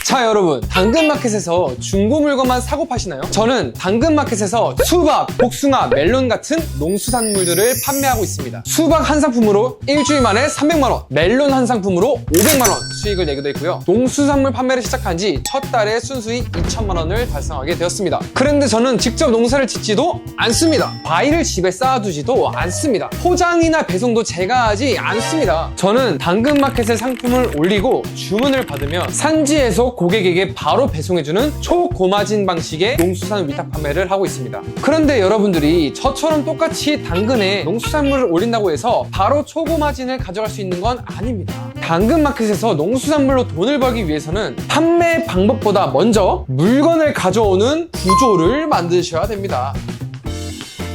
자, 여러분, 당근마켓에서 중고 물건만 사고 파시나요? 저는 당근마켓에서 수박, 복숭아, 멜론 같은 농수산물들을 판매하고 있습니다. 수박 한 상품으로 일주일 만에 300만원, 멜론 한 상품으로 500만원 수익을 내기도 했고요. 농수산물 판매를 시작한 지 첫 달에 순수익 2천만원을 달성하게 되었습니다. 그런데 저는 직접 농사를 짓지도 않습니다. 과일을 집에 쌓아두지도 않습니다. 포장이나 배송도 제가 하지 않습니다. 저는 당근마켓에 상품을 올리고 주문을 받으면 산지에서 고객에게 바로 배송해주는 초고마진 방식의 농수산 위탁 판매를 하고 있습니다. 그런데 여러분들이 저처럼 똑같이 당근에 농수산물을 올린다고 해서 바로 초고마진을 가져갈 수 있는 건 아닙니다. 당근마켓에서 농수산물로 돈을 벌기 위해서는 판매 방법보다 먼저 물건을 가져오는 구조를 만드셔야 됩니다.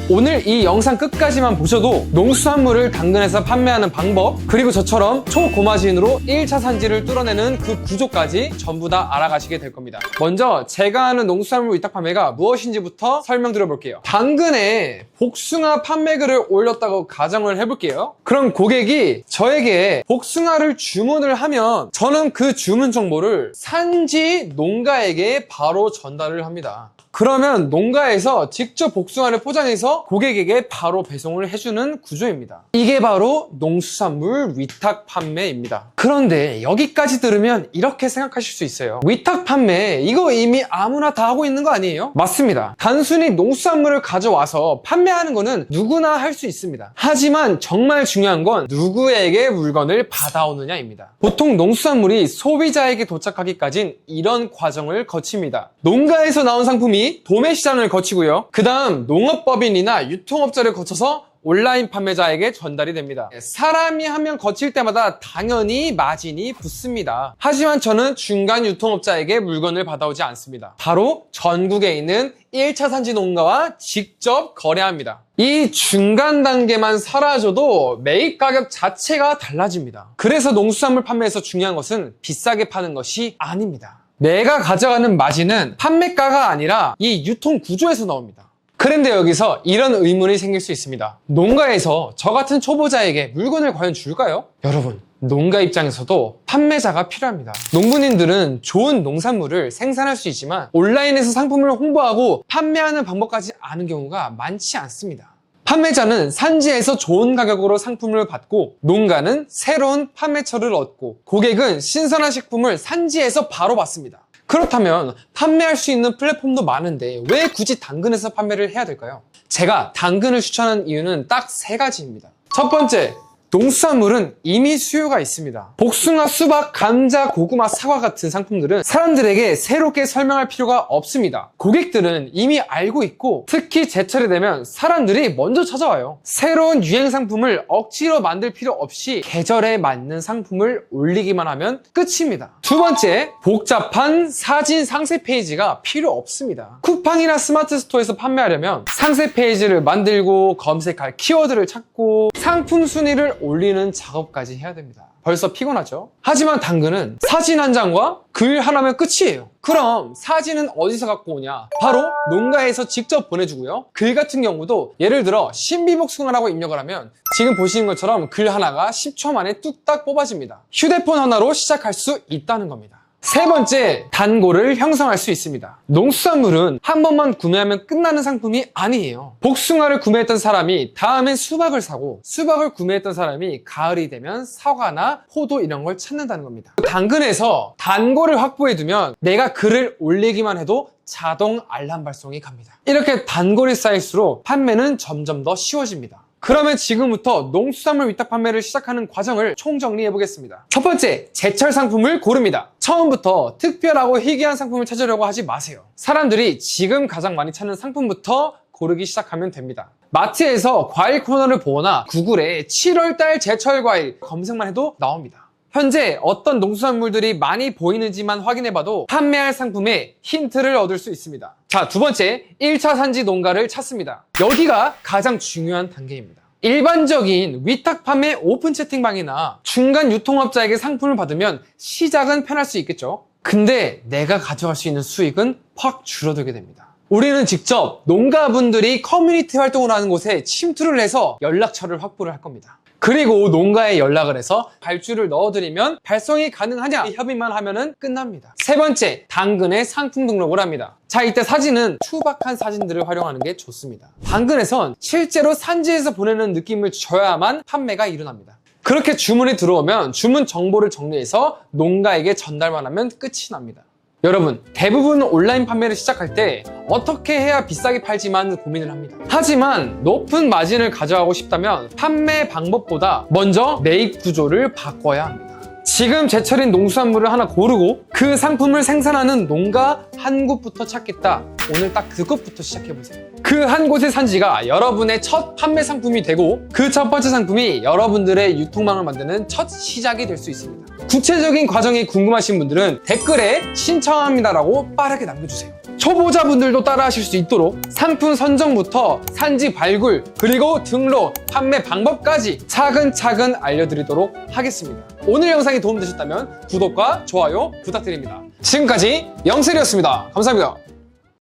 오늘 이 영상 끝까지만 보셔도 농수산물을 당근에서 판매하는 방법, 그리고 저처럼 초고마진으로 1차 산지를 뚫어내는 그 구조까지 전부 다 알아가시게 될 겁니다. 먼저 제가 하는 농수산물 위탁 판매가 무엇인지부터 설명드려 볼게요. 당근에 복숭아 판매글을 올렸다고 가정을 해볼게요. 그럼 고객이 저에게 복숭아를 주문을 하면 저는 그 주문 정보를 산지 농가에게 바로 전달을 합니다. 그러면 농가에서 직접 복숭아를 포장해서 고객에게 바로 배송을 해주는 구조입니다. 이게 바로 농수산물 위탁 판매입니다. 그런데 여기까지 들으면 이렇게 생각하실 수 있어요. 위탁 판매, 이거 이미 아무나 다 하고 있는 거 아니에요? 맞습니다. 단순히 농수산물을 가져와서 판매하는 거는 누구나 할 수 있습니다. 하지만 정말 중요한 건 누구에게 물건을 받아오느냐입니다. 보통 농수산물이 소비자에게 도착하기까진 이런 과정을 거칩니다. 농가에서 나온 상품이 도매 시장을 거치고요. 그 다음 농업법인이나 유통업자를 거쳐서 온라인 판매자에게 전달이 됩니다. 사람이 한 명 거칠 때마다 당연히 마진이 붙습니다. 하지만 저는 중간 유통업자에게 물건을 받아오지 않습니다. 바로 전국에 있는 1차 산지 농가와 직접 거래합니다. 이 중간 단계만 사라져도 매입 가격 자체가 달라집니다. 그래서 농수산물 판매에서 중요한 것은 비싸게 파는 것이 아닙니다. 내가 가져가는 마진은 판매가가 아니라 이 유통 구조에서 나옵니다. 그런데 여기서 이런 의문이 생길 수 있습니다. 농가에서 저 같은 초보자에게 물건을 과연 줄까요? 여러분, 농가 입장에서도 판매자가 필요합니다. 농부님들은 좋은 농산물을 생산할 수 있지만 온라인에서 상품을 홍보하고 판매하는 방법까지 아는 경우가 많지 않습니다. 판매자는 산지에서 좋은 가격으로 상품을 받고 농가는 새로운 판매처를 얻고 고객은 신선한 식품을 산지에서 바로 받습니다. 그렇다면 판매할 수 있는 플랫폼도 많은데 왜 굳이 당근에서 판매를 해야 될까요? 제가 당근을 추천하는 이유는 딱 3가지입니다. 첫 번째, 농수산물은 이미 수요가 있습니다. 복숭아, 수박, 감자, 고구마, 사과 같은 상품들은 사람들에게 새롭게 설명할 필요가 없습니다. 고객들은 이미 알고 있고 특히 제철이 되면 사람들이 먼저 찾아와요. 새로운 유행 상품을 억지로 만들 필요 없이 계절에 맞는 상품을 올리기만 하면 끝입니다. 두 번째, 복잡한 사진 상세 페이지가 필요 없습니다. 쿠팡이나 스마트 스토어에서 판매하려면 상세 페이지를 만들고 검색할 키워드를 찾고 상품 순위를 올리는 작업까지 해야 됩니다. 벌써 피곤하죠? 하지만 당근은 사진 한 장과 글 하나면 끝이에요. 그럼 사진은 어디서 갖고 오냐? 바로 농가에서 직접 보내주고요. 글 같은 경우도 예를 들어 신비복숭아라고 입력을 하면 지금 보시는 것처럼 글 하나가 10초 만에 뚝딱 뽑아집니다. 휴대폰 하나로 시작할 수 있다는 겁니다. 세 번째, 단골을 형성할 수 있습니다. 농수산물은 한 번만 구매하면 끝나는 상품이 아니에요. 복숭아를 구매했던 사람이 다음엔 수박을 사고 수박을 구매했던 사람이 가을이 되면 사과나 포도 이런 걸 찾는다는 겁니다. 당근에서 단골을 확보해두면 내가 글을 올리기만 해도 자동 알람 발송이 갑니다. 이렇게 단골이 쌓일수록 판매는 점점 더 쉬워집니다. 그러면 지금부터 농수산물 위탁 판매를 시작하는 과정을 총정리해 보겠습니다. 첫 번째, 제철 상품을 고릅니다. 처음부터 특별하고 희귀한 상품을 찾으려고 하지 마세요. 사람들이 지금 가장 많이 찾는 상품부터 고르기 시작하면 됩니다. 마트에서 과일 코너를 보거나 구글에 7월달 제철 과일 검색만 해도 나옵니다. 현재 어떤 농수산물들이 많이 보이는지만 확인해봐도 판매할 상품에 힌트를 얻을 수 있습니다. 자, 두 번째, 1차 산지 농가를 찾습니다. 여기가 가장 중요한 단계입니다. 일반적인 위탁 판매 오픈 채팅방이나 중간 유통업자에게 상품을 받으면 시작은 편할 수 있겠죠. 근데 내가 가져갈 수 있는 수익은 확 줄어들게 됩니다. 우리는 직접 농가분들이 커뮤니티 활동을 하는 곳에 침투를 해서 연락처를 확보를 할 겁니다. 그리고 농가에 연락을 해서 발주를 넣어드리면 발송이 가능하냐 협의만 하면은 끝납니다. 세 번째, 당근에 상품 등록을 합니다. 자, 이때 사진은 투박한 사진들을 활용하는 게 좋습니다. 당근에선 실제로 산지에서 보내는 느낌을 줘야만 판매가 일어납니다. 그렇게 주문이 들어오면 주문 정보를 정리해서 농가에게 전달만 하면 끝이 납니다. 여러분, 대부분 온라인 판매를 시작할 때 어떻게 해야 비싸게 팔지만 고민을 합니다. 하지만 높은 마진을 가져가고 싶다면 판매 방법보다 먼저 매입 구조를 바꿔야 합니다. 지금 제철인 농수산물을 하나 고르고 그 상품을 생산하는 농가 한 곳부터 찾겠다. 오늘 딱 그것부터 시작해보세요. 그 한 곳의 산지가 여러분의 첫 판매 상품이 되고 그 첫 번째 상품이 여러분들의 유통망을 만드는 첫 시작이 될 수 있습니다. 구체적인 과정이 궁금하신 분들은 댓글에 신청합니다라고 빠르게 남겨주세요. 초보자분들도 따라하실 수 있도록 상품 선정부터 산지 발굴, 그리고 등록, 판매 방법까지 차근차근 알려드리도록 하겠습니다. 오늘 영상이 도움되셨다면 구독과 좋아요 부탁드립니다. 지금까지 영슬이었습니다. 감사합니다.